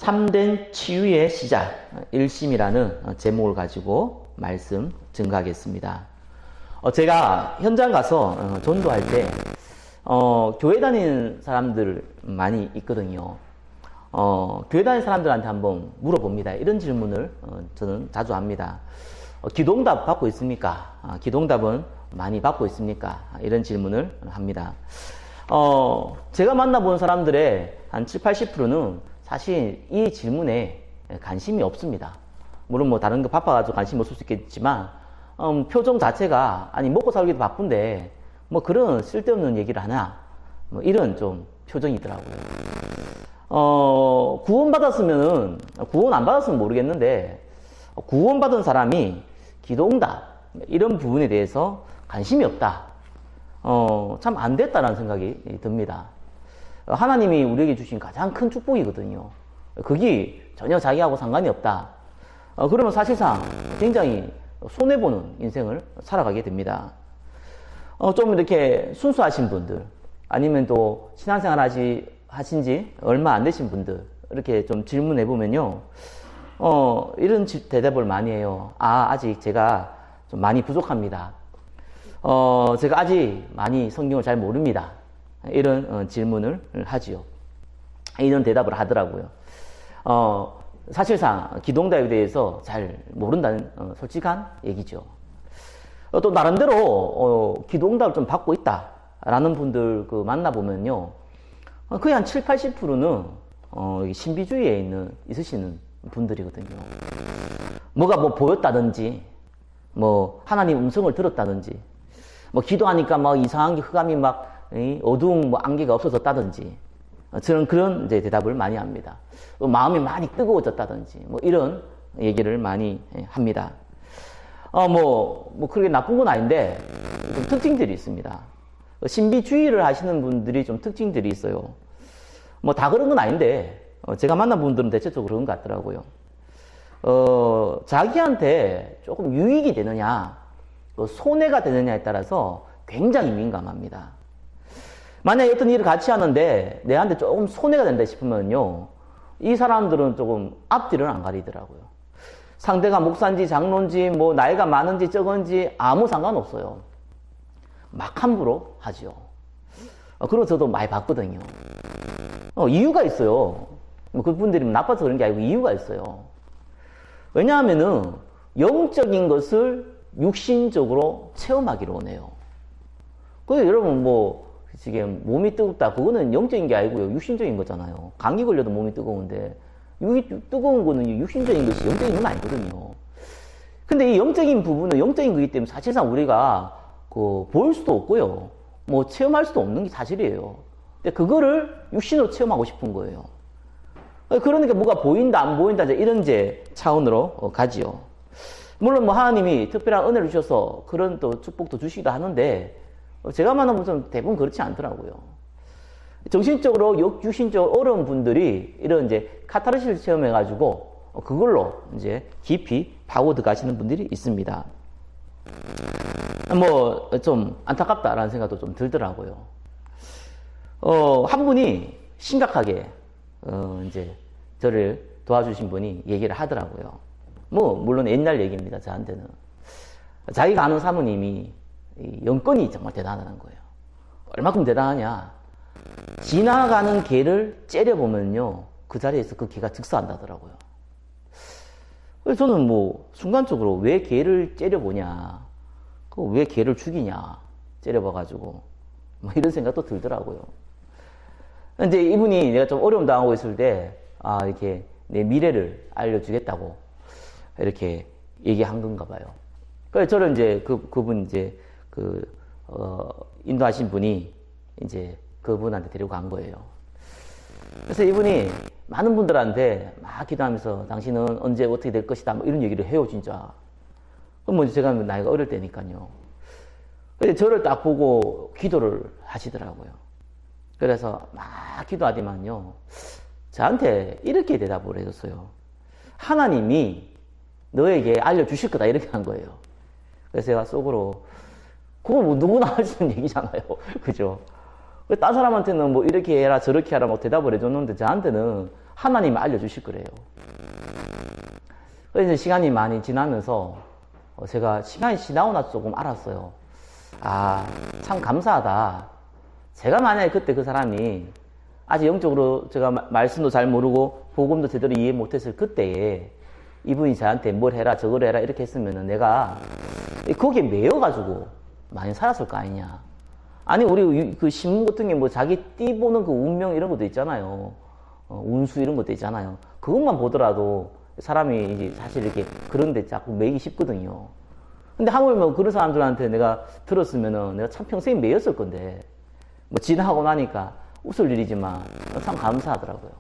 참된 치유의 시작 1심이라는 제목을 가지고 말씀 증거하겠습니다. 제가 현장 가서 전도할 때 교회 다니는 사람들 많이 있거든요. 교회 다니는 사람들한테 한번 물어봅니다. 이런 질문을 저는 자주 합니다. 기도응답 받고 있습니까? 기도응답은 많이 받고 있습니까? 이런 질문을 합니다. 제가 만나본 사람들의 한 70, 80%는 사실 이 질문에 관심이 없습니다. 물론 뭐 다른 거 바빠가지고 관심이 없을 수 있겠지만 표정 자체가 아니 먹고 살기도 바쁜데 뭐 그런 쓸데없는 얘기를 하나 뭐 이런 좀 표정이더라고요. 구원 안 받았으면 모르겠는데 구원받은 사람이 기도응답 이런 부분에 대해서 관심이 없다. 참 안 됐다라는 생각이 듭니다. 하나님이 우리에게 주신 가장 큰 축복이거든요. 그게 전혀 자기하고 상관이 없다. 그러면 사실상 굉장히 손해보는 인생을 살아가게 됩니다. 좀 이렇게 순수하신 분들, 아니면 또 신앙생활 하신 지 얼마 안 되신 분들, 이렇게 좀 질문해보면요. 이런 대답을 많이 해요. 아직 제가 좀 많이 부족합니다. 제가 아직 많이 성경을 잘 모릅니다. 이런 질문을 하지요. 이런 대답을 하더라고요. 사실상 기도응답에 대해서 잘 모른다는 솔직한 얘기죠. 또 나름대로 기도응답을 좀 받고 있다라는 분들 만나보면요. 거의 한 7, 80%는 신비주의에 있으시는 분들이거든요. 뭐가 뭐 보였다든지, 뭐 하나님 음성을 들었다든지, 뭐 기도하니까 막 이상한 게 흑암이 막 어두운 뭐 안개가 없어졌다든지, 저는 그런 이제 대답을 많이 합니다. 마음이 많이 뜨거워졌다든지, 뭐 이런 얘기를 많이 합니다. 뭐 그렇게 나쁜 건 아닌데, 좀 특징들이 있습니다. 신비주의를 하시는 분들이 좀 특징들이 있어요. 뭐 다 그런 건 아닌데, 제가 만난 분들은 대체적으로 그런 것 같더라고요. 자기한테 조금 유익이 되느냐, 손해가 되느냐에 따라서 굉장히 민감합니다. 만약에 어떤 일을 같이 하는데 내한테 조금 손해가 된다 싶으면요, 이 사람들은 조금 앞뒤를 안 가리더라고요. 상대가 목사인지 장로인지 뭐 나이가 많은지 적은지 아무 상관없어요. 막 함부로 하죠. 그런 거 저도 많이 봤거든요. 이유가 있어요. 그분들이 나빠서 그런 게 아니고 이유가 있어요. 왜냐하면은 영적인 것을 육신적으로 체험하기를 원해요. 그래서 여러분 뭐 지금 몸이 뜨겁다, 그거는 영적인 게 아니고요, 육신적인 거잖아요. 감기 걸려도 몸이 뜨거운데 뜨거운 거는 육신적인 것이 영적인 건 아니거든요. 근데 이 영적인 부분은 영적인 거기 때문에 사실상 우리가 볼 수도 없고요, 뭐 체험할 수도 없는 게 사실이에요. 근데 그거를 육신으로 체험하고 싶은 거예요. 그러니까 뭐가 보인다 안 보인다 이런 이제 차원으로 가지요. 물론 뭐 하나님이 특별한 은혜를 주셔서 그런 또 축복도 주시기도 하는데, 제가 만난 분들은 대부분 그렇지 않더라고요. 정신적으로, 육신적으로 어려운 분들이 이런 이제 카타르시스를 체험해가지고 그걸로 이제 깊이 파고 들어가시는 분들이 있습니다. 뭐 좀 안타깝다라는 생각도 좀 들더라고요. 한 분이 심각하게 이제 저를 도와주신 분이 얘기를 하더라고요. 뭐 물론 옛날 얘기입니다. 저한테는 자기가 아는 사모님이 영권이 정말 대단하다는 거예요. 얼마큼 대단하냐, 지나가는 개를 째려보면요, 그 자리에서 그 개가 즉사한다더라고요. 그래서 저는 뭐 순간적으로 왜 개를 째려보냐, 왜 개를 죽이냐, 째려봐가지고 뭐 이런 생각도 들더라고요. 근데 이분이 내가 좀 어려움 당하고 있을 때 이렇게 내 미래를 알려주겠다고 이렇게 얘기한 건가 봐요. 그래서 저를 이제 그분 이제 인도하신 분이 이제 그분한테 데리고 간 거예요. 그래서 이분이 많은 분들한테 막 기도하면서 당신은 언제 어떻게 될 것이다 뭐 이런 얘기를 해요, 진짜. 그럼 뭐 제가 나이가 어릴 때니까요. 그래서 저를 딱 보고 기도를 하시더라고요. 그래서 막 기도하더만요, 저한테 이렇게 대답을 해줬어요. 하나님이 너에게 알려주실 거다, 이렇게 한 거예요. 그래서 제가 속으로, 그거 뭐 누구나 할 수 있는 얘기잖아요. 그죠? 딴 사람한테는 뭐 이렇게 해라 저렇게 해라 뭐 대답을 해줬는데 저한테는 하나님이 알려주실 거래요. 그래서 시간이 많이 지나면서 제가 시간이 지나고 나서 조금 알았어요. 아, 참 감사하다. 제가 만약에 그때 그 사람이 아직 영적으로 제가 말씀도 잘 모르고 복음도 제대로 이해 못했을 그때에 이분이 저한테 뭘 해라 저걸 해라 이렇게 했으면 내가 거기에 매여가지고 많이 살았을 거 아니냐. 아니 우리 그 신문 같은 게 뭐 자기 띠 보는 그 운명 이런 것도 있잖아요. 운수 이런 것도 있잖아요. 그것만 보더라도 사람이 이제 사실 이렇게 그런 데 자꾸 매이기 쉽거든요. 근데 하물며 그런 사람들한테 내가 들었으면은 내가 참 평생 매였을 건데 뭐 지나고 나니까 웃을 일이지만 참 감사하더라고요.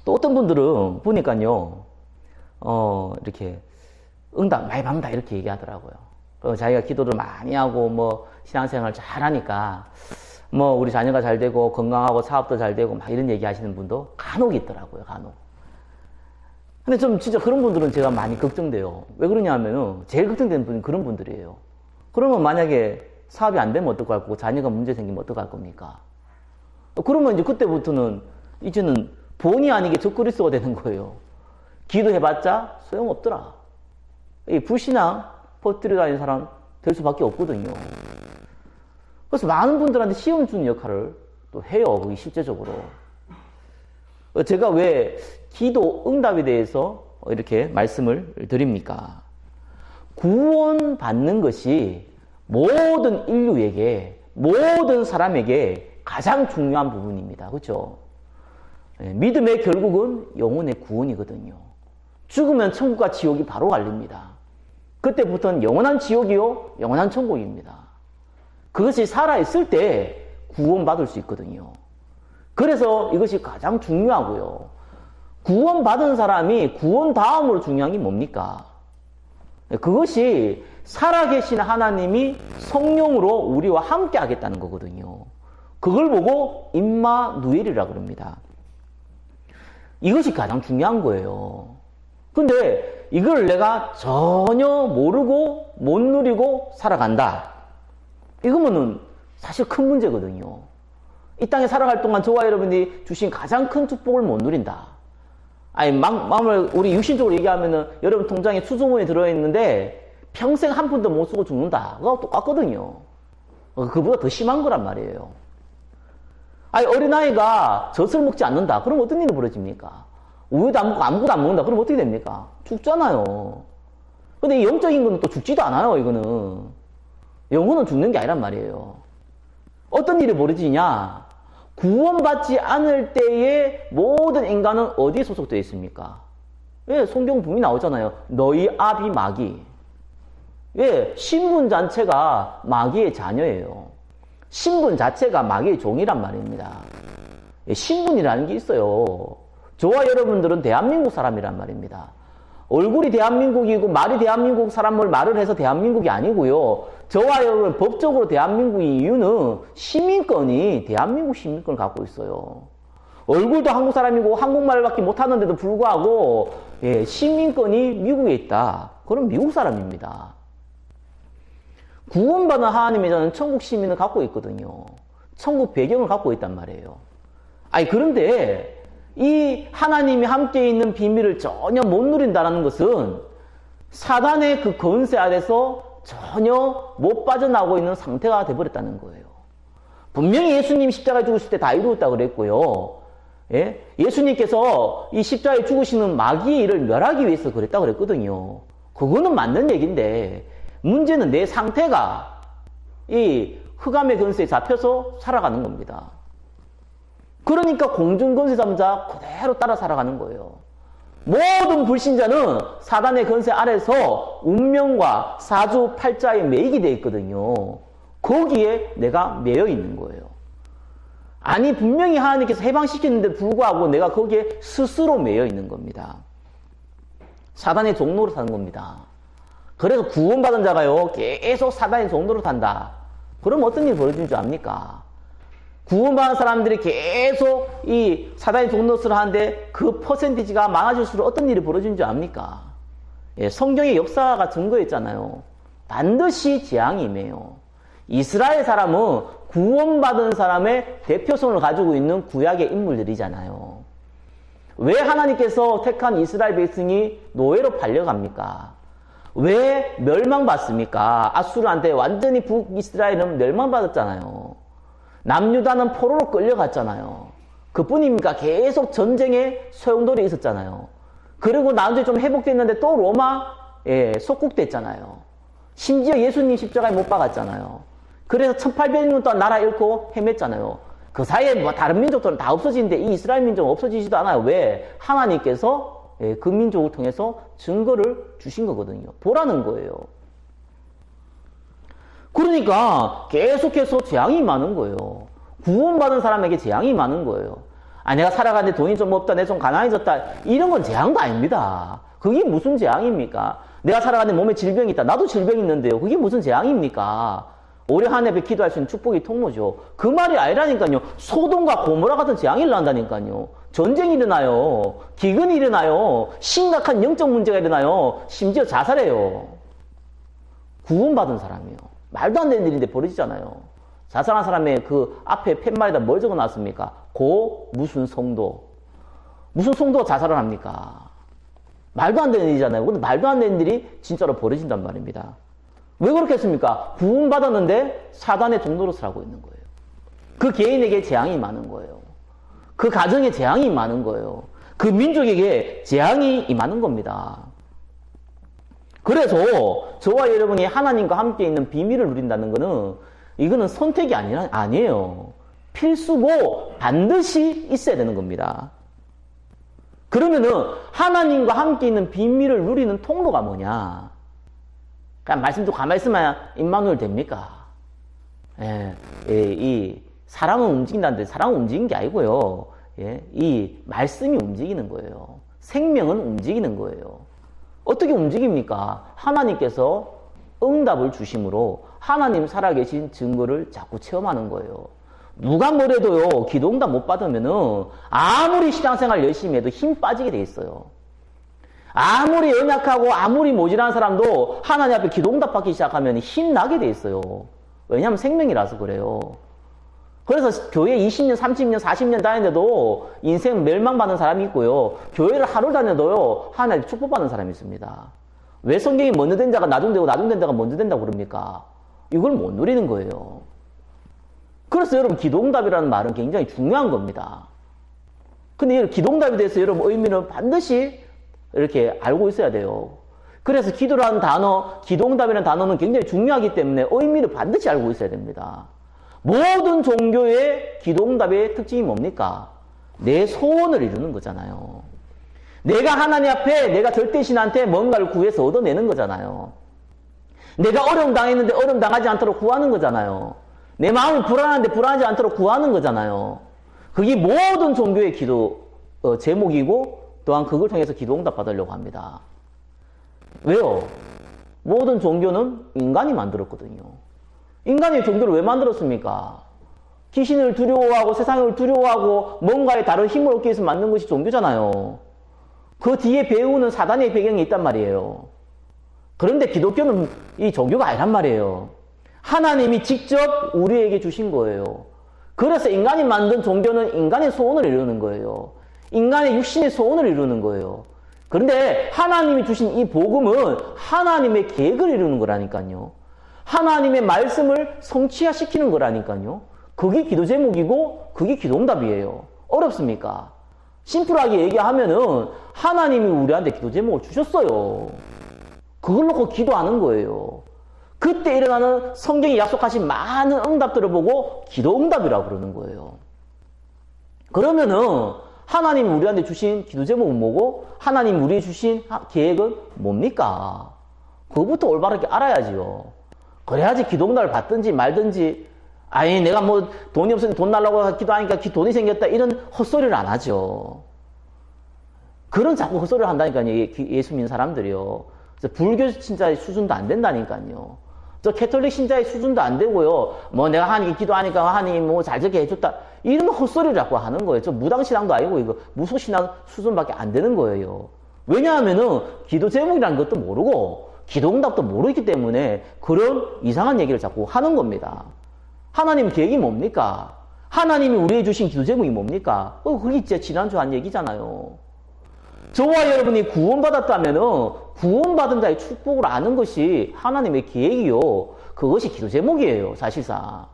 또 어떤 분들은 보니까요, 이렇게 응답 많이 받는다 이렇게 얘기하더라고요. 자기가 기도를 많이 하고 뭐 신앙생활 잘 하니까 뭐 우리 자녀가 잘 되고 건강하고 사업도 잘 되고 막 이런 얘기 하시는 분도 간혹 있더라고요, 간혹. 근데 좀 진짜 그런 분들은 제가 많이 걱정돼요. 왜 그러냐 하면은 제일 걱정되는 분이 그런 분들이에요. 그러면 만약에 사업이 안 되면 어떡할 거고 자녀가 문제 생기면 어떡할 겁니까? 그러면 이제 그때부터는 이제는 본의 아니게 적그리스도가 되는 거예요. 기도해봤자 소용없더라. 이 불신앙 퍼뜨려 다니는 사람 될 수밖에 없거든요. 그래서 많은 분들한테 시험 주는 역할을 또 해요. 그게 실제적으로. 제가 왜 기도 응답에 대해서 이렇게 말씀을 드립니까? 구원 받는 것이 모든 인류에게, 모든 사람에게 가장 중요한 부분입니다. 그렇죠? 믿음의 결국은 영혼의 구원이거든요. 죽으면 천국과 지옥이 바로 갈립니다. 그때부터는 영원한 지옥이요, 영원한 천국입니다. 그것이 살아있을 때 구원받을 수 있거든요. 그래서 이것이 가장 중요하고요. 구원받은 사람이 구원 다음으로 중요한 게 뭡니까? 그것이 살아계신 하나님이 성령으로 우리와 함께 하겠다는 거거든요. 그걸 보고 임마누엘이라 그럽니다. 이것이 가장 중요한 거예요. 근데 이걸 내가 전혀 모르고 못 누리고 살아간다. 이거면은 사실 큰 문제거든요. 이 땅에 살아갈 동안 저와 여러분이 주신 가장 큰 축복을 못 누린다. 아니, 마음을 우리 육신적으로 얘기하면은 여러분 통장에 수소문이 들어있는데 평생 한 푼도 못 쓰고 죽는다. 그거 똑같거든요. 그보다 더 심한 거란 말이에요. 아니, 어린아이가 젖을 먹지 않는다. 그럼 어떤 일이 벌어집니까? 우유도 안 먹고 아무것도 안 먹는다. 그럼 어떻게 됩니까? 죽잖아요. 근데 이 영적인 거는 또 죽지도 않아요, 이거는. 영혼은 죽는 게 아니란 말이에요. 어떤 일이 벌어지냐? 구원받지 않을 때에 모든 인간은 어디에 소속되어 있습니까? 왜? 성경 분명히 나오잖아요. 너희 아비 마귀. 왜? 신분 자체가 마귀의 자녀예요. 신분 자체가 마귀의 종이란 말입니다. 신분이라는 게 있어요. 저와 여러분들은 대한민국 사람이란 말입니다. 얼굴이 대한민국이고 말이 대한민국 사람을 말을 해서 대한민국이 아니고요. 저와 여러분 법적으로 대한민국인 이유는 시민권이 대한민국 시민권을 갖고 있어요. 얼굴도 한국 사람이고 한국말밖에 못하는데도 불구하고 시민권이 미국에 있다. 그럼 미국 사람입니다. 구원받은 하나님의 자는 천국 시민을 갖고 있거든요. 천국 배경을 갖고 있단 말이에요. 아니 그런데 이 하나님이 함께 있는 비밀을 전혀 못 누린다는 것은 사단의 그 권세 아래서 전혀 못 빠져나오고 있는 상태가 되어버렸다는 거예요. 분명히 예수님 십자가에 죽으실 때 다 이루었다고 그랬고요. 예수님께서 이 십자가에 죽으시는 마귀의 일을 멸하기 위해서 그랬다고 그랬거든요. 그거는 맞는 얘기인데 문제는 내 상태가 이 흑암의 권세에 잡혀서 살아가는 겁니다. 그러니까 공중권세 잡자 그대로 따라 살아가는 거예요. 모든 불신자는 사단의 권세 아래서 운명과 사주팔자에 매이게 되어 있거든요. 거기에 내가 매여 있는 거예요. 아니 분명히 하나님께서 해방시켰는데 불구하고 내가 거기에 스스로 매여 있는 겁니다. 사단의 종로로 사는 겁니다. 그래서 구원받은 자가요 계속 사단의 종로로 산다. 그럼 어떤 일이 벌어지는 줄 압니까? 구원받은 사람들이 계속 이 사단의 종노릇을 하는데 그 퍼센티지가 많아질수록 어떤 일이 벌어지는 줄 압니까? 성경의 역사가 증거했잖아요. 반드시 재앙이 임해요. 이스라엘 사람은 구원받은 사람의 대표성을 가지고 있는 구약의 인물들이잖아요. 왜 하나님께서 택한 이스라엘 백성이 노예로 팔려갑니까? 왜 멸망받습니까? 아수르한테 완전히 북이스라엘은 멸망받았잖아요. 남유다는 포로로 끌려갔잖아요. 그뿐입니까? 계속 전쟁에 소용돌이 있었잖아요. 그리고 나중에 좀 회복됐는데 또 로마에 속국됐잖아요. 심지어 예수님 십자가에 못 박았잖아요. 그래서 1800년 동안 나라 잃고 헤맸잖아요. 그 사이에 뭐 다른 민족들은 다 없어지는데 이 이스라엘 민족은 없어지지도 않아요. 왜? 하나님께서 그 민족을 통해서 증거를 주신 거거든요. 보라는 거예요. 그러니까 계속해서 재앙이 많은 거예요. 구원받은 사람에게 재앙이 많은 거예요. 아, 내가 살아가는데 돈이 좀 없다, 내 좀 가난해졌다, 이런 건 재앙도 아닙니다. 그게 무슨 재앙입니까? 내가 살아가는데 몸에 질병이 있다, 나도 질병이 있는데요. 그게 무슨 재앙입니까? 올해 한 해 기도할 수 있는 축복이 통로죠. 그 말이 아니라니까요. 소돔과 고모라 같은 재앙이 일어난다니까요. 전쟁이 일어나요. 기근이 일어나요. 심각한 영적 문제가 일어나요. 심지어 자살해요. 구원받은 사람이요. 말도 안 되는 일인데 벌어지잖아요. 자살한 사람의 그 앞에 팻말에다 뭘 적어놨습니까? 고 무슨 성도. 무슨 성도가 자살을 합니까? 말도 안 되는 일이잖아요. 근데 말도 안 되는 일이 진짜로 벌어진단 말입니다. 왜 그렇게 했습니까? 구원받았는데 사단의 종로로 살고 있는 거예요. 그 개인에게 재앙이 많은 거예요. 그 가정에 재앙이 많은 거예요. 그 민족에게 재앙이 임하는 겁니다. 그래서 저와 여러분이 하나님과 함께 있는 비밀을 누린다는 것은 이거는 선택이 아니에요. 필수고 반드시 있어야 되는 겁니다. 그러면은 하나님과 함께 있는 비밀을 누리는 통로가 뭐냐? 그냥 말씀 좀 가만히 있으면 임마누엘 됩니까? 이 사람은 움직인다는데 사람은 움직이는 게 아니고요. 이 말씀이 움직이는 거예요. 생명은 움직이는 거예요. 어떻게 움직입니까? 하나님께서 응답을 주심으로 하나님 살아계신 증거를 자꾸 체험하는 거예요. 누가 뭐래도요, 기도 응답 못 받으면은 아무리 신앙생활 열심히 해도 힘 빠지게 돼 있어요. 아무리 연약하고 아무리 모질한 사람도 하나님 앞에 기도 응답 받기 시작하면 힘나게 돼 있어요. 왜냐하면 생명이라서 그래요. 그래서 교회 20년, 30년, 40년 다니는데도 인생 멸망받는 사람이 있고요. 교회를 하루 다녀도요, 하나님 축복받는 사람이 있습니다. 왜 성경이 먼저 된 자가 나중되고 나중된 자가 먼저 된다고 그럽니까? 이걸 못 누리는 거예요. 그래서 여러분 기도응답이라는 말은 굉장히 중요한 겁니다. 근데 기도응답에 대해서 여러분 의미는 반드시 이렇게 알고 있어야 돼요. 그래서 기도라는 단어, 기도응답이라는 단어는 굉장히 중요하기 때문에 의미를 반드시 알고 있어야 됩니다. 모든 종교의 기도응답의 특징이 뭡니까? 내 소원을 이루는 거잖아요. 내가 하나님 앞에 내가 절대신한테 뭔가를 구해서 얻어내는 거잖아요. 내가 어려움 당했는데 어려움 당하지 않도록 구하는 거잖아요. 내 마음이 불안한데 불안하지 않도록 구하는 거잖아요. 그게 모든 종교의 기도 제목이고 또한 그걸 통해서 기도응답 받으려고 합니다. 왜요? 모든 종교는 인간이 만들었거든요. 인간이 종교를 왜 만들었습니까? 귀신을 두려워하고 세상을 두려워하고 뭔가의 다른 힘을 얻기 위해서 만든 것이 종교잖아요. 그 뒤에 배우는 사단의 배경이 있단 말이에요. 그런데 기독교는 이 종교가 아니란 말이에요. 하나님이 직접 우리에게 주신 거예요. 그래서 인간이 만든 종교는 인간의 소원을 이루는 거예요. 인간의 육신의 소원을 이루는 거예요. 그런데 하나님이 주신 이 복음은 하나님의 계획을 이루는 거라니까요. 하나님의 말씀을 성취화시키는 거라니까요. 그게 기도 제목이고 그게 기도응답이에요. 어렵습니까? 심플하게 얘기하면은 하나님이 우리한테 기도 제목을 주셨어요. 그걸 놓고 기도하는 거예요. 그때 일어나는 성경이 약속하신 많은 응답들을 보고 기도응답이라고 그러는 거예요. 그러면은 하나님이 우리한테 주신 기도 제목은 뭐고 하나님이 우리에게 주신 계획은 뭡니까? 그것부터 올바르게 알아야지요. 그래야지 기도응답을 받든지 말든지 아니 내가 뭐 돈이 없으니 돈 달라고 기도하니까 돈이 생겼다 이런 헛소리를 안 하죠. 그런 자꾸 헛소리를 한다니까요. 예수 믿는 사람들이요. 불교 신자의 수준도 안 된다니까요. 저 캐톨릭 신자의 수준도 안 되고요. 뭐 내가 하나님 기도하니까 하나님 뭐 잘 되게 해줬다. 이런 헛소리를 자꾸 하는 거예요. 저 무당신앙도 아니고 이거 무속신앙 수준밖에 안 되는 거예요. 왜냐하면은 기도 제목이라는 것도 모르고 기도응답도 모르기 때문에 그런 이상한 얘기를 자꾸 하는 겁니다. 하나님 계획이 뭡니까? 하나님이 우리에게 주신 기도 제목이 뭡니까? 그게 진짜 지난주 한 얘기잖아요. 저와 여러분이 구원받았다면은 구원받은 자의 축복을 아는 것이 하나님의 계획이요. 그것이 기도 제목이에요, 사실상.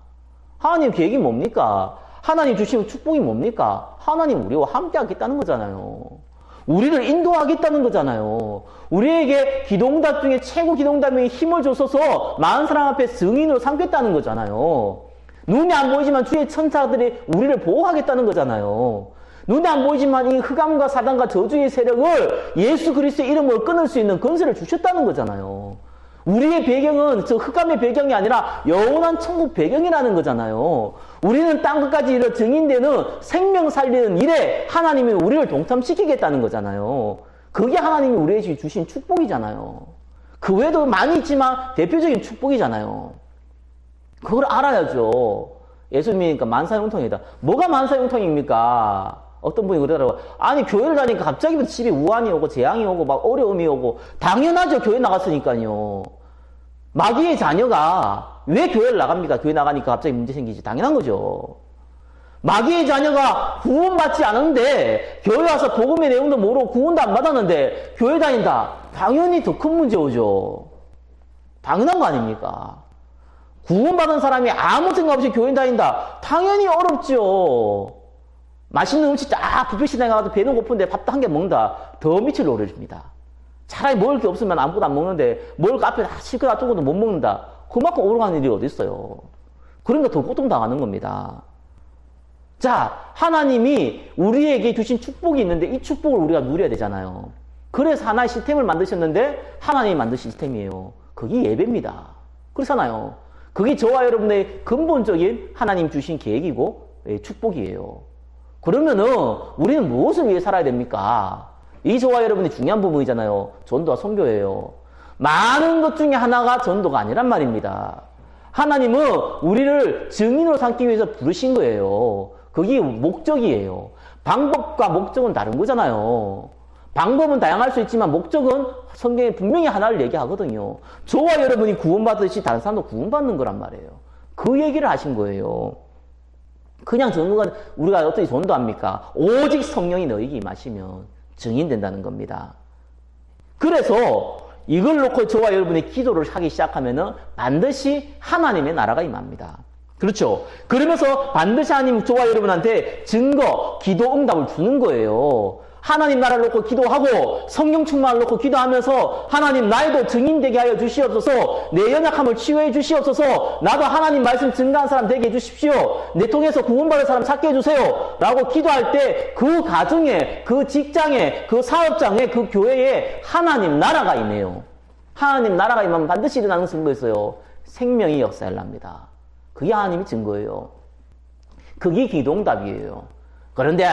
하나님 계획이 뭡니까? 하나님 주신 축복이 뭡니까? 하나님 우리와 함께 하겠다는 거잖아요. 우리를 인도하겠다는 거잖아요. 우리에게 기도응답 중에 최고 기도응답에 힘을 줬어서 많은 사람 앞에 증인으로 삼겠다는 거잖아요. 눈에 안 보이지만 주의 천사들이 우리를 보호하겠다는 거잖아요. 눈에 안 보이지만 이 흑암과 사단과 저주의 세력을 예수 그리스도의 이름으로 끊을 수 있는 권세를 주셨다는 거잖아요. 우리의 배경은 저 흑암의 배경이 아니라 영원한 천국 배경이라는 거잖아요. 우리는 땅끝까지 이르러 증인되는 생명 살리는 일에 하나님이 우리를 동참시키겠다는 거잖아요. 그게 하나님이 우리에게 주신 축복이잖아요. 그 외에도 많이 있지만 대표적인 축복이잖아요. 그걸 알아야죠. 예수 믿으니까 만사형통이다. 뭐가 만사형통입니까? 어떤 분이 그러더라고요. 아니 교회를 다니니까 갑자기 집에 우환이 오고 재앙이 오고 막 어려움이 오고. 당연하죠. 교회 나갔으니까요. 마귀의 자녀가 왜 교회를 나갑니까? 교회 나가니까 갑자기 문제 생기지. 당연한 거죠. 마귀의 자녀가 구원받지 않았는데 교회 와서 복음의 내용도 모르고 구원도 안 받았는데 교회 다닌다. 당연히 더 큰 문제 오죠. 당연한 거 아닙니까? 구원받은 사람이 아무 생각 없이 교회 다닌다. 당연히 어렵죠. 맛있는 음식 딱 뷔페시장에 가서 배는 고픈데 밥도 한 개 먹는다. 더 밑을 노려줍니다. 차라리 먹을 게 없으면 아무것도 안 먹는데 먹을 거 앞에 실컷 놔두고도 못 먹는다. 그만큼 오르가는 일이 어디 있어요. 그러니까 더 고통당하는 겁니다. 자, 하나님이 우리에게 주신 축복이 있는데 이 축복을 우리가 누려야 되잖아요. 그래서 하나의 시스템을 만드셨는데 하나님이 만드신 시스템이에요. 그게 예배입니다. 그렇잖아요. 그게 저와 여러분의 근본적인 하나님 주신 계획이고 축복이에요. 그러면은 우리는 무엇을 위해 살아야 됩니까? 이 저와 여러분의 중요한 부분이잖아요. 전도와 선교예요. 많은 것 중에 하나가 전도가 아니란 말입니다. 하나님은 우리를 증인으로 삼기 위해서 부르신 거예요. 그게 목적이에요. 방법과 목적은 다른 거잖아요. 방법은 다양할 수 있지만 목적은 성경에 분명히 하나를 얘기하거든요. 저와 여러분이 구원받듯이 다른 사람도 구원받는 거란 말이에요. 그 얘기를 하신 거예요. 그냥 전도가 우리가 어떻게 전도합니까? 오직 성령이 너희에게 임하시면 증인된다는 겁니다. 그래서 이걸 놓고 저와 여러분이 기도를 하기 시작하면은 반드시 하나님의 나라가 임합니다. 그렇죠? 그러면서 반드시 하나님 저와 여러분한테 증거, 기도 응답을 주는 거예요. 하나님 나라를 놓고 기도하고 성령 충만을 놓고 기도하면서 하나님 나에도 증인되게 하여 주시옵소서, 내 연약함을 치유해 주시옵소서, 나도 하나님 말씀 증거한 사람 되게 해주십시오, 내 통해서 구원받을 사람 찾게 해주세요 라고 기도할 때 그 가정에, 그 직장에, 그 사업장에, 그 교회에 하나님 나라가 임해요. 하나님 나라가 임하면 반드시 일어나는 증거 있어요. 생명이 역사를 합니다. 그게 하나님의 증거예요. 그게 기도응답이에요. 그런데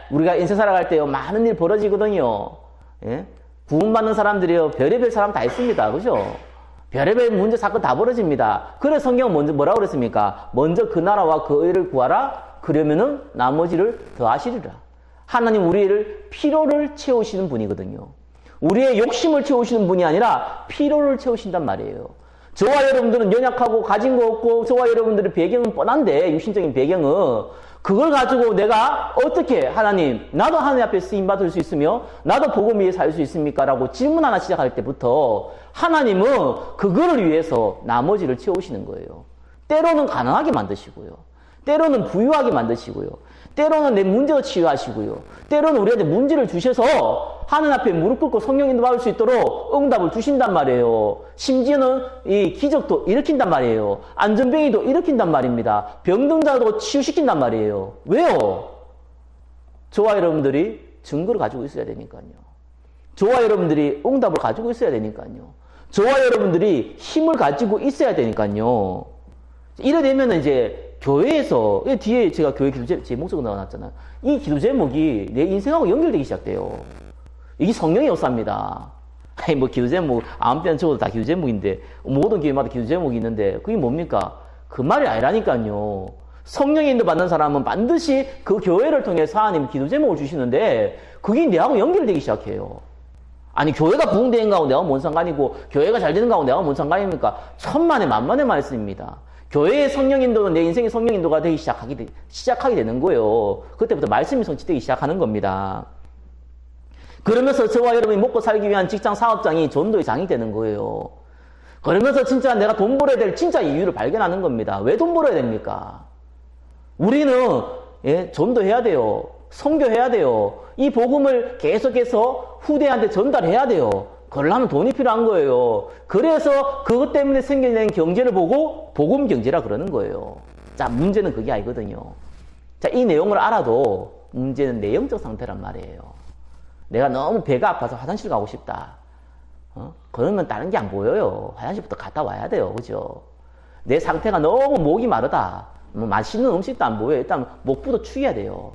우리가 인생 살아갈 때요, 많은 일 벌어지거든요. 예? 구원받는 사람들이요, 별의별 사람 다 있습니다. 그죠? 별의별 문제, 사건 다 벌어집니다. 그래서 성경은 먼저 뭐라고 그랬습니까? 먼저 그 나라와 그 의를 구하라. 그러면은 나머지를 더 하시리라. 하나님 우리를 필요를 채우시는 분이거든요. 우리의 욕심을 채우시는 분이 아니라 필요를 채우신단 말이에요. 저와 여러분들은 연약하고 가진 거 없고, 저와 여러분들의 배경은 뻔한데, 육신적인 배경은 그걸 가지고 내가 어떻게 하나님, 나도 하나님 앞에 쓰임받을 수 있으며 나도 복음 위에 살 수 있습니까? 라고 질문 하나 시작할 때부터 하나님은 그거를 위해서 나머지를 채우시는 거예요. 때로는 가난하게 만드시고요. 때로는 부유하게 만드시고요. 때로는 내 문제도 치유하시고요. 때로는 우리한테 문제를 주셔서 하나님 앞에 무릎 꿇고 성령 인도받을 수 있도록 응답을 주신단 말이에요. 심지어는 이 기적도 일으킨단 말이에요. 안전병이도 일으킨단 말입니다. 병등자도 치유시킨단 말이에요. 왜요? 저와 여러분들이 증거를 가지고 있어야 되니까요. 저와 여러분들이 응답을 가지고 있어야 되니까요. 저와 여러분들이 힘을 가지고 있어야 되니까요. 이래 되면 이제 교회에서, 뒤에 제가 교회 기도 제목으로 나와놨잖아요. 이 기도 제목이 내 인생하고 연결되기 시작돼요. 이게 성령의 역사입니다. 아니, 뭐 기도 제목, 아무 때나 적어도 다 기도 제목인데, 모든 교회마다 기도 제목이 있는데, 그게 뭡니까? 그 말이 아니라니까요. 성령의 인도 받는 사람은 반드시 그 교회를 통해서 하나님 기도 제목을 주시는데, 그게 내하고 연결되기 시작해요. 아니, 교회가 부흥되는 거하고 내가 뭔 상관이고, 교회가 잘 되는 거하고 내가 뭔 상관입니까? 천만에 만만의 말씀입니다. 교회의 성령 인도는 내 인생의 성령 인도가 되기 시작하게 되는 거예요. 그때부터 말씀이 성취되기 시작하는 겁니다. 그러면서 저와 여러분이 먹고 살기 위한 직장 사업장이 전도의 장이 되는 거예요. 그러면서 진짜 내가 돈 벌어야 될 진짜 이유를 발견하는 겁니다. 왜 돈 벌어야 됩니까? 우리는 전도해야 돼요. 선교해야 돼요. 이 복음을 계속해서 후대한테 전달해야 돼요. 그러려면 돈이 필요한 거예요. 그래서 그것 때문에 생겨낸 경제를 보고 복음 경제라 그러는 거예요. 자, 문제는 그게 아니거든요. 자, 이 내용을 알아도 문제는 내용적 상태란 말이에요. 내가 너무 배가 아파서 화장실 가고 싶다. 그러면 다른 게 안 보여요. 화장실부터 갔다 와야 돼요. 그죠? 내 상태가 너무 목이 마르다. 뭐 맛있는 음식도 안 보여요. 일단 목부터 축여야 돼요.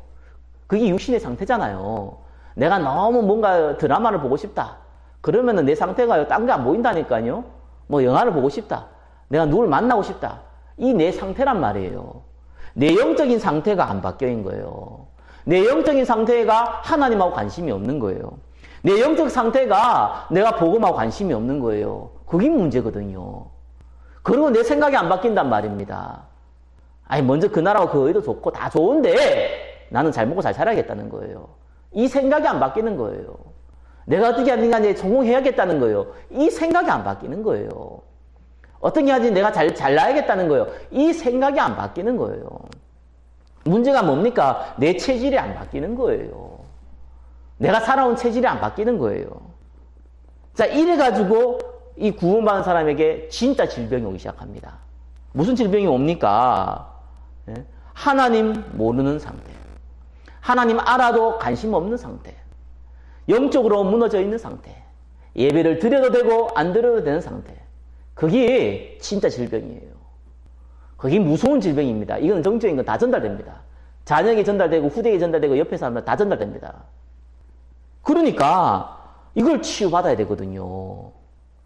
그게 육신의 상태잖아요. 내가 너무 뭔가 드라마를 보고 싶다. 그러면은 내 상태가 딴 게 안 보인다니까요. 뭐 영화를 보고 싶다. 내가 누굴 만나고 싶다. 이 내 상태란 말이에요. 내 영적인 상태가 안 바뀌어인 거예요. 내 영적인 상태가 하나님하고 관심이 없는 거예요. 내 영적 상태가 내가 복음하고 관심이 없는 거예요. 그게 문제거든요. 그리고 내 생각이 안 바뀐단 말입니다. 아니, 먼저 그 나라와 그 의도 좋고 다 좋은데 나는 잘 먹고 잘 살아야겠다는 거예요. 이 생각이 안 바뀌는 거예요. 내가 어떻게 하든가 이제 성공해야겠다는 거예요. 이 생각이 안 바뀌는 거예요. 어떻게 하든지 내가 잘 나야겠다는 거예요. 이 생각이 안 바뀌는 거예요. 문제가 뭡니까? 내 체질이 안 바뀌는 거예요. 내가 살아온 체질이 안 바뀌는 거예요. 자, 이래가지고 이 구원받은 사람에게 진짜 질병이 오기 시작합니다. 무슨 질병이 옵니까? 하나님 모르는 상태. 하나님 알아도 관심 없는 상태. 영적으로 무너져 있는 상태. 예배를 드려도 되고 안 드려도 되는 상태. 그게 진짜 질병이에요. 그게 무서운 질병입니다. 이건 정적인 건 다 전달됩니다. 자녀에게 전달되고 후대에게 전달되고 옆에 사람들 다 전달됩니다. 그러니까 이걸 치유받아야 되거든요.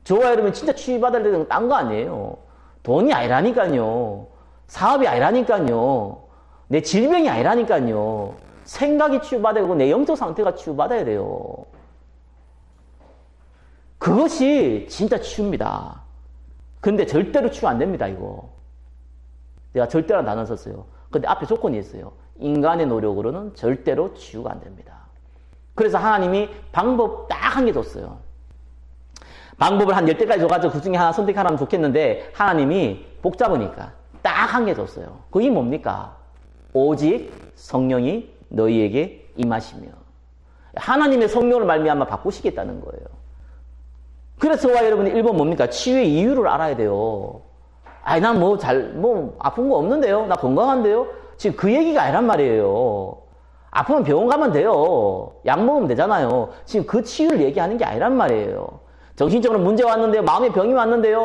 저와 여러분 진짜 치유받아야 되는 건 딴 거 아니에요. 돈이 아니라니까요. 사업이 아니라니까요. 내 질병이 아니라니까요. 생각이 치유받아야 되고 내 영적 상태가 치유받아야 돼요. 그것이 진짜 치유입니다. 근데 절대로 치유 안 됩니다, 이거. 내가 절대로 단어 썼어요. 근데 앞에 조건이 있어요. 인간의 노력으로는 절대로 치유가 안 됩니다. 그래서 하나님이 방법 딱 한 개 줬어요. 방법을 한 10개까지 줘가지고 그 중에 하나 선택하라면 좋겠는데 하나님이 복잡하니까 딱 한 개 줬어요. 그게 뭡니까? 오직 성령이 너희에게 임하시며 하나님의 성령을 말미암아 바꾸시겠다는 거예요. 그래서 저와 여러분이 1번 뭡니까? 치유의 이유를 알아야 돼요. 아니, 난 아픈 거 없는데요? 나 건강한데요? 지금 그 얘기가 아니란 말이에요. 아프면 병원 가면 돼요. 약 먹으면 되잖아요. 지금 그 치유를 얘기하는 게 아니란 말이에요. 정신적으로 문제 왔는데요. 마음의 병이 왔는데요.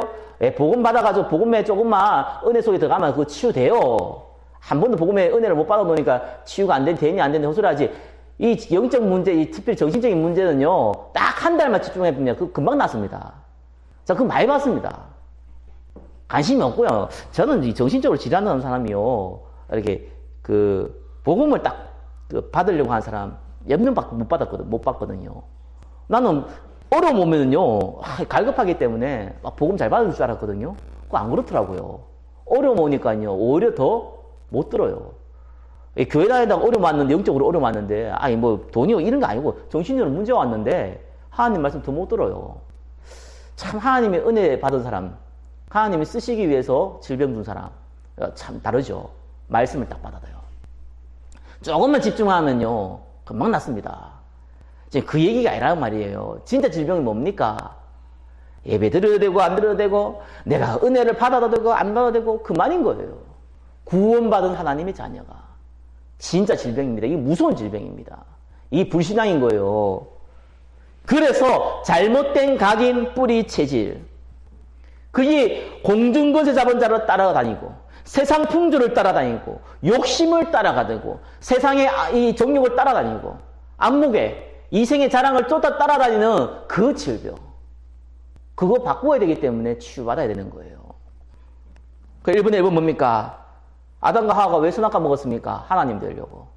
복음 받아가지고 복음에 조금만 은혜 속에 들어가면 그거 치유돼요. 한 번도 복음의 은혜를 못 받아놓으니까 치유가 안 되니 안 되니 헛소리하지. 이 영적 문제, 이 특별히 정신적인 문제는요. 딱 한 달만 집중해보면 그 금방 낫습니다. 자, 그거 많이 봤습니다. 관심이 없고요. 저는 이 정신적으로 질환하는 사람이요. 이렇게 복음을 딱 받으려고 하는 사람 몇 명밖에 못 봤거든요. 나는 어려움 오면은요, 갈급하기 때문에 막 복음 잘 받을 줄 알았거든요. 그거 안 그렇더라고요. 어려움 오니까요, 오히려 더 못 들어요. 교회 다니다가 어려움 왔는데, 영적으로 어려움 왔는데, 돈이 이런 거 아니고, 정신적으로 문제가 왔는데, 하나님 말씀 더 못 들어요. 참, 하나님의 은혜 받은 사람, 하나님이 쓰시기 위해서 질병 준 사람, 참 다르죠. 말씀을 딱 받아들여요. 조금만 집중하면요, 금방 낫습니다. 지금 그 얘기가 아니란 말이에요. 진짜 질병이 뭡니까? 예배 드려도 되고, 안 드려도 되고, 내가 은혜를 받아도 되고, 안 받아도 되고, 그만인 거예요. 구원받은 하나님의 자녀가. 진짜 질병입니다. 이게 무서운 질병입니다. 이게 불신앙인 거예요. 그래서 잘못된 각인, 뿌리, 체질. 그게 공중권세 잡은 자를 따라다니고, 세상 풍조를 따라다니고, 욕심을 따라가고, 세상의 이 정욕을 따라다니고, 안목에 이생의 자랑을 쫓아 따라다니는 그 질병. 그거 바꿔야 되기 때문에 치유받아야 되는 거예요. 그 1번에 1번 뭡니까? 아담과 하와가 왜 선악과 먹었습니까? 하나님 되려고.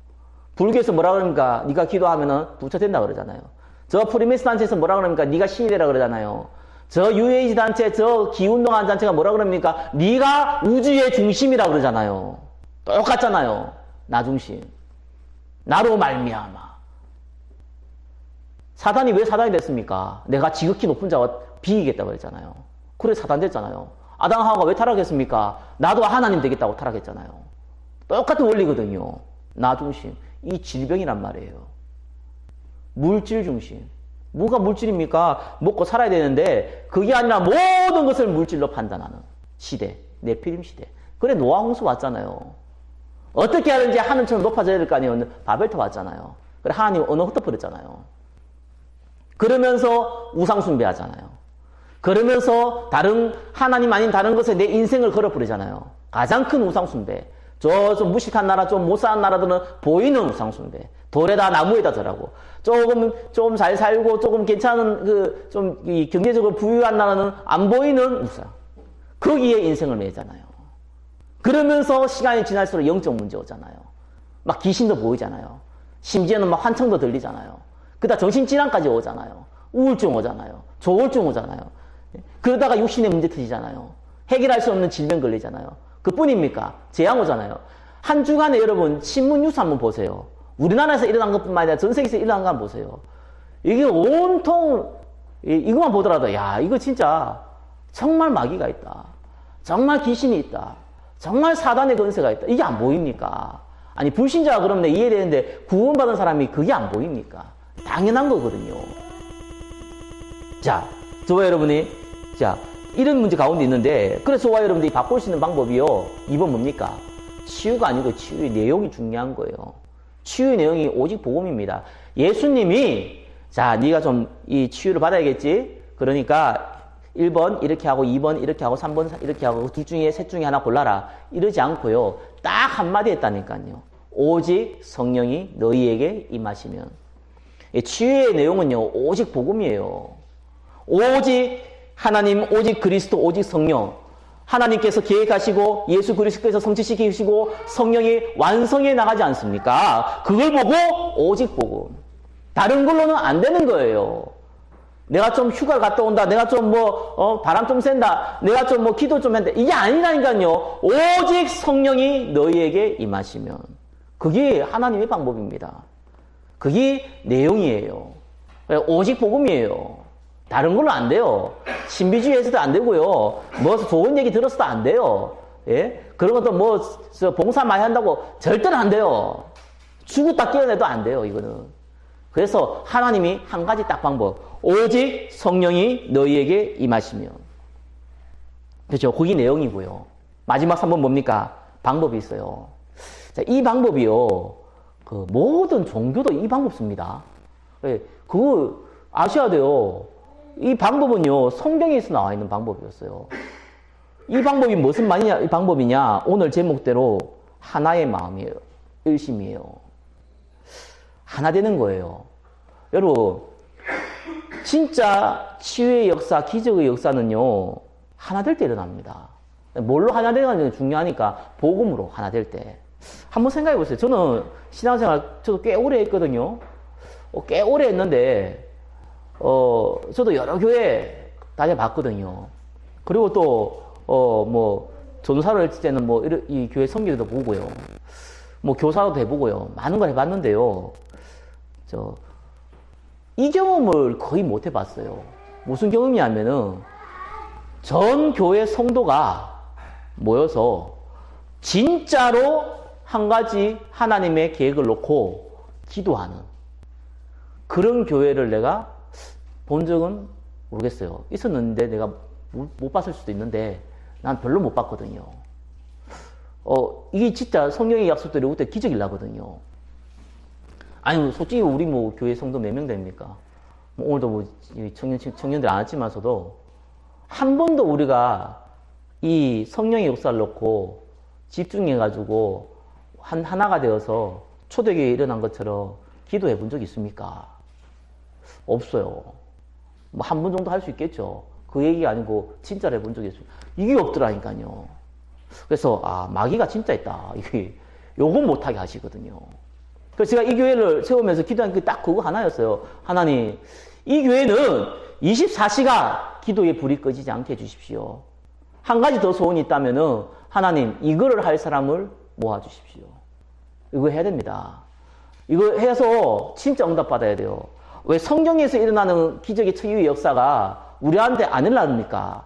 불교에서 뭐라 그럽니까? 네가 기도하면은 부처된다 그러잖아요. 저 프리메스단체에서 뭐라 그럽니까? 네가 신이 되라 그러잖아요. 저 UAG 단체, 저 기운동하는 단체가 뭐라 그럽니까? 네가 우주의 중심이라 그러잖아요. 똑같잖아요. 나 중심. 나로 말미암아. 사단이 왜 사단이 됐습니까? 내가 지극히 높은 자와 비기겠다고 그랬잖아요. 그래 사단 됐잖아요. 아담 하와가 왜 타락했습니까? 나도 하나님 되겠다고 타락했잖아요. 똑같은 원리거든요. 나 중심. 이 질병이란 말이에요. 물질 중심. 뭐가 물질입니까? 먹고 살아야 되는데 그게 아니라 모든 것을 물질로 판단하는 시대. 네피림 시대. 그래 노아 홍수 왔잖아요. 어떻게 하든지 하늘처럼 높아져야 될 거 아니에요. 바벨탑 왔잖아요. 그래 하나님 언어 흩어버렸잖아요. 그러면서 우상 숭배하잖아요. 그러면서 다른 하나님 아닌 다른 것에 내 인생을 걸어버리잖아요. 가장 큰 우상 숭배. 좀 무식한 나라, 좀 못 사는 나라들은 보이는 우상 숭배. 돌에다 나무에다 절하고 좀 잘 살고 조금 괜찮은 이 경제적으로 부유한 나라는 안 보이는 우상. 거기에 인생을 매잖아요. 그러면서 시간이 지날수록 영적 문제 오잖아요. 막 귀신도 보이잖아요. 심지어는 막 환청도 들리잖아요. 그러다 정신질환까지 오잖아요. 우울증 오잖아요. 조울증 오잖아요. 그러다가 육신의 문제 터지잖아요. 해결할 수 없는 질병 걸리잖아요. 그뿐입니까? 재앙 오잖아요. 한 주간에 여러분 신문 뉴스 한번 보세요. 우리나라에서 일어난 것뿐만 아니라 전 세계에서 일어난 거 한번 보세요. 이게 온통 이것만 보더라도 야 이거 진짜 정말 마귀가 있다. 정말 귀신이 있다. 정말 사단의 권세가 있다. 이게 안 보입니까? 아니 불신자가 그러면 이해되는데 구원받은 사람이 그게 안 보입니까? 당연한 거거든요. 자, 저와 여러분이 자 이런 문제 가운데 있는데 그래서 저와 여러분들이 바꿀 수 있는 방법이요. 2번 뭡니까? 치유가 아니고 치유의 내용이 중요한 거예요. 치유의 내용이 오직 복음입니다. 예수님이 자 네가 좀 이 치유를 받아야겠지. 그러니까 1번 이렇게 하고 2번 이렇게 하고 3번 이렇게 하고 둘 중에 셋 중에 하나 골라라. 이러지 않고요. 딱 한마디 했다니까요. 오직 성령이 너희에게 임하시면. 치유의 내용은요. 오직 복음이에요. 오직 하나님, 오직 그리스도, 오직 성령. 하나님께서 계획하시고 예수 그리스도께서 성취시키시고 성령이 완성해 나가지 않습니까? 그걸 보고 오직 복음. 다른 걸로는 안 되는 거예요. 내가 좀 휴가를 갔다 온다. 내가 좀 바람 좀 쐰다. 내가 좀 기도 좀 한다. 이게 아니라니까요. 오직 성령이 너희에게 임하시면. 그게 하나님의 방법입니다. 그게 내용이에요. 오직 복음이에요. 다른 걸로 안 돼요. 신비주의에서도 안 되고요. 뭐 좋은 얘기 들었어도 안 돼요. 예? 그런 것도 봉사 많이 한다고 절대로 안 돼요. 죽었다 깨어내도 안 돼요, 이거는. 그래서 하나님이 한 가지 딱 방법. 오직 성령이 너희에게 임하시면. 그렇죠. 그게 내용이고요. 마지막 3번 뭡니까? 방법이 있어요. 자, 이 방법이요. 모든 종교도 이 방법 씁니다. 그거 아셔야 돼요. 이 방법은요, 성경에서 나와 있는 방법이었어요. 이 방법이 무슨 방법이냐? 오늘 제목대로 하나의 마음이에요. 열심이에요. 하나 되는 거예요. 여러분, 진짜 치유의 역사, 기적의 역사는요, 하나 될 때 일어납니다. 뭘로 하나 되는 게 중요하니까, 복음으로 하나 될 때. 한번 생각해 보세요. 저는 신앙생활, 저도 꽤 오래 했거든요. 꽤 오래 했는데, 저도 여러 교회 다녀봤거든요. 그리고 또, 전사를 했을 때는 이 교회 성경도 보고요. 교사도 해보고요. 많은 걸 해봤는데요. 이 경험을 거의 못 해봤어요. 무슨 경험이냐면은, 전 교회 성도가 모여서 진짜로 한 가지 하나님의 계획을 놓고 기도하는 그런 교회를 내가 본 적은 모르겠어요. 있었는데 내가 못 봤을 수도 있는데 난 별로 못 봤거든요. 이게 진짜 성령의 약속대로 그때 기적이 나거든요. 아니, 솔직히 우리 교회 성도 몇 명 됩니까? 오늘도 청년들 안 왔지만서도 한 번도 우리가 이 성령의 역사를 놓고 집중해가지고 하나가 되어서 초대교회에 일어난 것처럼 기도해 본 적이 있습니까? 없어요. 한 번 정도 할 수 있겠죠. 그 얘기가 아니고 진짜로 해본 적이 있어요. 이게 없더라니까요. 그래서 마귀가 진짜 있다. 이게 요건 못하게 하시거든요. 그래서 제가 이 교회를 세우면서 기도한 게 딱 그거 하나였어요. 하나님, 이 교회는 24시간 기도의 불이 꺼지지 않게 해주십시오. 한 가지 더 소원이 있다면은 하나님, 이거를 할 사람을 모아주십시오. 이거 해야 됩니다. 이거 해서 진짜 응답받아야 돼요. 왜 성경에서 일어나는 기적의 특유의 역사가 우리한테 안 일어납니까?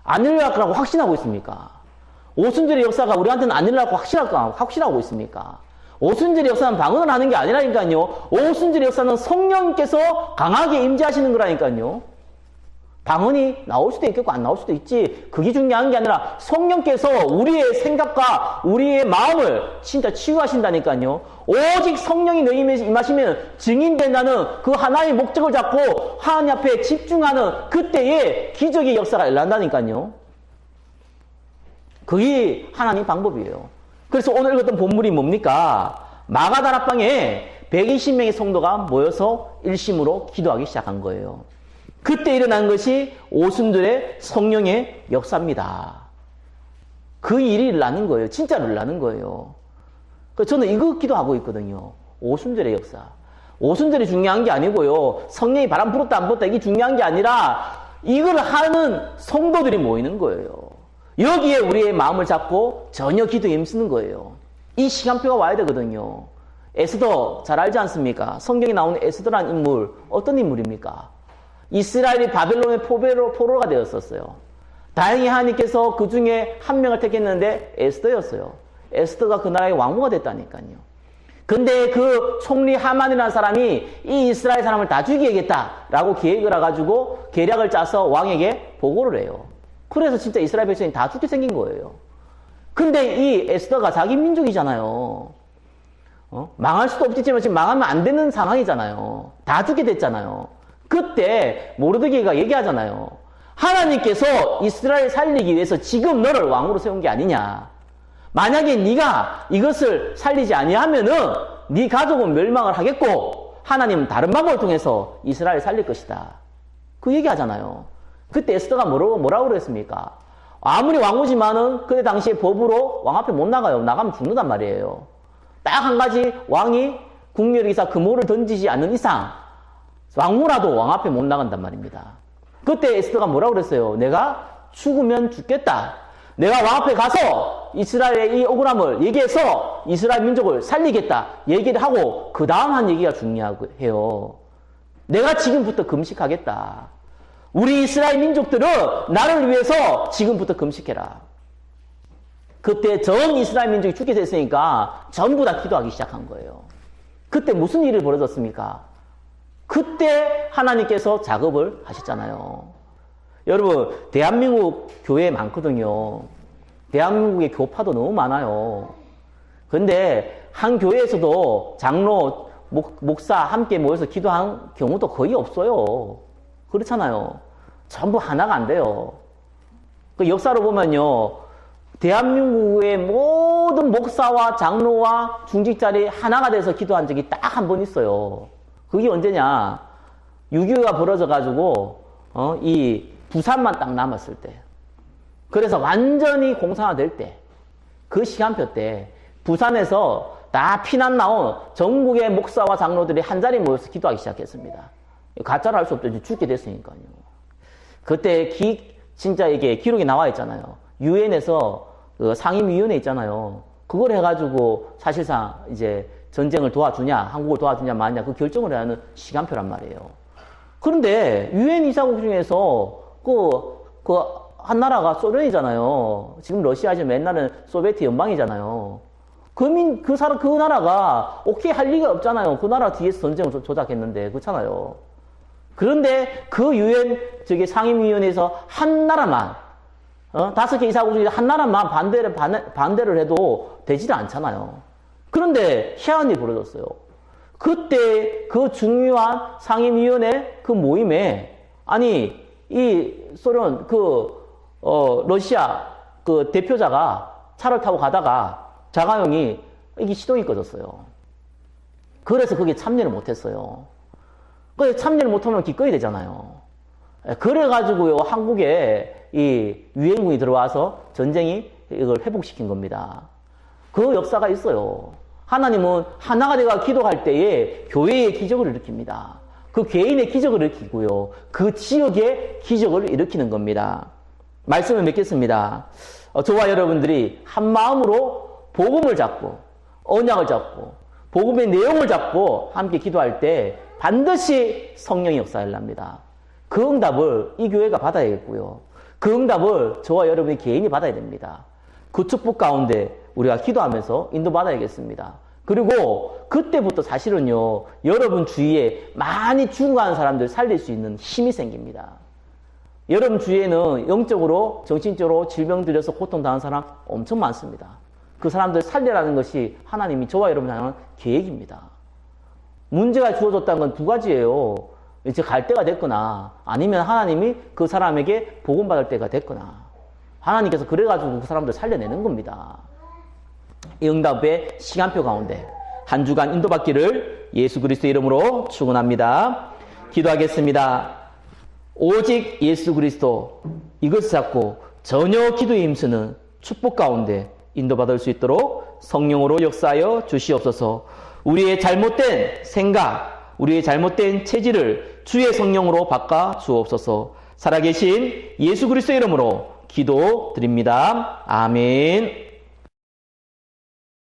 안 일어날 거라고 확신하고 있습니까? 오순절의 역사가 우리한테는 안 일어날 거 확신하고 있습니까? 오순절의 역사는 방언을 하는 게 아니라니까요. 오순절의 역사는 성령께서 강하게 임재하시는 거라니까요. 방언이 나올 수도 있겠고 안 나올 수도 있지. 그게 중요한 게 아니라 성령께서 우리의 생각과 우리의 마음을 진짜 치유하신다니까요. 오직 성령이 너희 임하시면 증인된다는 그 하나의 목적을 잡고 하나님 앞에 집중하는 그때의 기적의 역사가 일어난다니까요. 그게 하나님 방법이에요. 그래서 오늘 읽었던 본문이 뭡니까? 마가다락방에 120명의 성도가 모여서 일심으로 기도하기 시작한 거예요. 그때 일어난 것이 오순절의 성령의 역사입니다. 그 일이 일어나는 거예요. 진짜로 일어나는 거예요. 그래서 저는 이거 기도하고 있거든요. 오순절의 역사. 오순절이 중요한 게 아니고요. 성령이 바람 불었다 안 불었다 이게 중요한 게 아니라 이걸 하는 성도들이 모이는 거예요. 여기에 우리의 마음을 잡고 전혀 기도에 힘쓰는 거예요. 이 시간표가 와야 되거든요. 에스더 잘 알지 않습니까? 성경에 나오는 에스더라는 인물 어떤 인물입니까? 이스라엘이 바벨론의 포로가 되었었어요. 다행히 하나님께서 그 중에 한 명을 택했는데 에스더였어요. 에스더가 그 나라의 왕후가 됐다니까요. 근데 그 총리 하만이라는 사람이 이 이스라엘 사람을 다 죽이겠다라고 계획을 해가지고 계략을 짜서 왕에게 보고를 해요. 그래서 진짜 이스라엘 백성이 다 죽게 생긴 거예요. 근데 이 에스더가 자기 민족이잖아요. 망할 수도 없겠지만 지금 망하면 안 되는 상황이잖아요. 다 죽게 됐잖아요. 그때 모르드게가 얘기하잖아요. 하나님께서 이스라엘 살리기 위해서 지금 너를 왕으로 세운 게 아니냐. 만약에 네가 이것을 살리지 아니하면은 네 가족은 멸망을 하겠고 하나님은 다른 방법을 통해서 이스라엘을 살릴 것이다. 그 얘기하잖아요. 그때 에스더가 뭐라고 그랬습니까? 아무리 왕후지만은 그때 당시에 법으로 왕 앞에 못 나가요. 나가면 죽는단 말이에요. 딱 한 가지 왕이 국렬의 기사 금호를 던지지 않는 이상 왕후라도 왕 앞에 못 나간단 말입니다. 그때 에스더가 뭐라고 그랬어요? 내가 죽으면 죽겠다. 내가 왕 앞에 가서 이스라엘의 이 억울함을 얘기해서 이스라엘 민족을 살리겠다 얘기를 하고 그 다음 한 얘기가 중요해요. 내가 지금부터 금식하겠다. 우리 이스라엘 민족들은 나를 위해서 지금부터 금식해라. 그때 전 이스라엘 민족이 죽게 됐으니까 전부 다 기도하기 시작한 거예요. 그때 무슨 일이 벌어졌습니까? 그때 하나님께서 작업을 하셨잖아요. 여러분, 대한민국 교회 많거든요. 대한민국의 교파도 너무 많아요. 근데 한 교회에서도 장로, 목사 함께 모여서 기도한 경우도 거의 없어요. 그렇잖아요. 전부 하나가 안 돼요. 그 역사로 보면요. 대한민국의 모든 목사와 장로와 중직자들이 하나가 돼서 기도한 적이 딱 한 번 있어요. 그게 언제냐? 6.25가 벌어져가지고, 이 부산만 딱 남았을 때. 그래서 완전히 공산화될 때. 그 시간표 때. 부산에서 다 피난 나온 전국의 목사와 장로들이 한 자리에 모여서 기도하기 시작했습니다. 가짜로 할 수 없죠. 죽게 됐으니까요. 그때 진짜 이게 기록이 나와 있잖아요. 유엔에서 그 상임위원회 있잖아요. 그걸 해가지고 사실상 이제 전쟁을 도와주냐, 한국을 도와주냐, 마냐, 그 결정을 해야 하는 시간표란 말이에요. 그런데 유엔 이사국 중에서 한 나라가 소련이잖아요. 지금 러시아지만 옛날에는 소비에트 연방이잖아요. 그 나라가 오케이 할 리가 없잖아요. 그 나라 뒤에서 전쟁을 조작했는데, 그렇잖아요. 그런데 그 유엔 상임위원회에서 한 나라만 5개 이사국 중에 한 나라만 반대를 해도 되지도 않잖아요. 그런데 희한한 일이 벌어졌어요. 그때 그 중요한 상임위원회 그 모임에 아니 이 소련 러시아 그 대표자가 차를 타고 가다가 자가용이 이게 시동이 꺼졌어요. 그래서 거기에 참여를 못했어요. 그래서 참여를 못하면 기꺼이 되잖아요. 그래가지고요, 한국에 이 유엔군이 들어와서 전쟁이 이걸 회복시킨 겁니다. 그 역사가 있어요. 하나님은 하나가 되어 기도할 때에 교회의 기적을 일으킵니다. 그 개인의 기적을 일으키고요. 그 지역의 기적을 일으키는 겁니다. 말씀을 맺겠습니다. 저와 여러분들이 한 마음으로 복음을 잡고 언약을 잡고 복음의 내용을 잡고 함께 기도할 때 반드시 성령이 역사를 합니다. 그 응답을 이 교회가 받아야겠고요. 그 응답을 저와 여러분이 개인이 받아야 됩니다. 그 축복 가운데 우리가 기도하면서 인도받아야겠습니다. 그리고 그때부터 사실은요, 여러분 주위에 많이 죽어가는 사람들 살릴 수 있는 힘이 생깁니다. 여러분 주위에는 영적으로, 정신적으로 질병 들려서 고통당한 사람 엄청 많습니다. 그 사람들 살리라는 것이 하나님이 저와 여러분 향한 계획입니다. 문제가 주어졌다는 건 두 가지예요. 이제 갈 때가 됐거나 아니면 하나님이 그 사람에게 복음받을 때가 됐거나 하나님께서 그래가지고 그 사람들 살려내는 겁니다. 이 응답의 시간표 가운데 한 주간 인도받기를 예수 그리스도의 이름으로 축원합니다. 기도하겠습니다. 오직 예수 그리스도 이것을 잡고 전혀 기도에 힘쓰는 축복 가운데 인도받을 수 있도록 성령으로 역사하여 주시옵소서. 우리의 잘못된 생각, 우리의 잘못된 체질을 주의 성령으로 바꿔 주옵소서. 살아계신 예수 그리스도의 이름으로 기도드립니다. 아멘.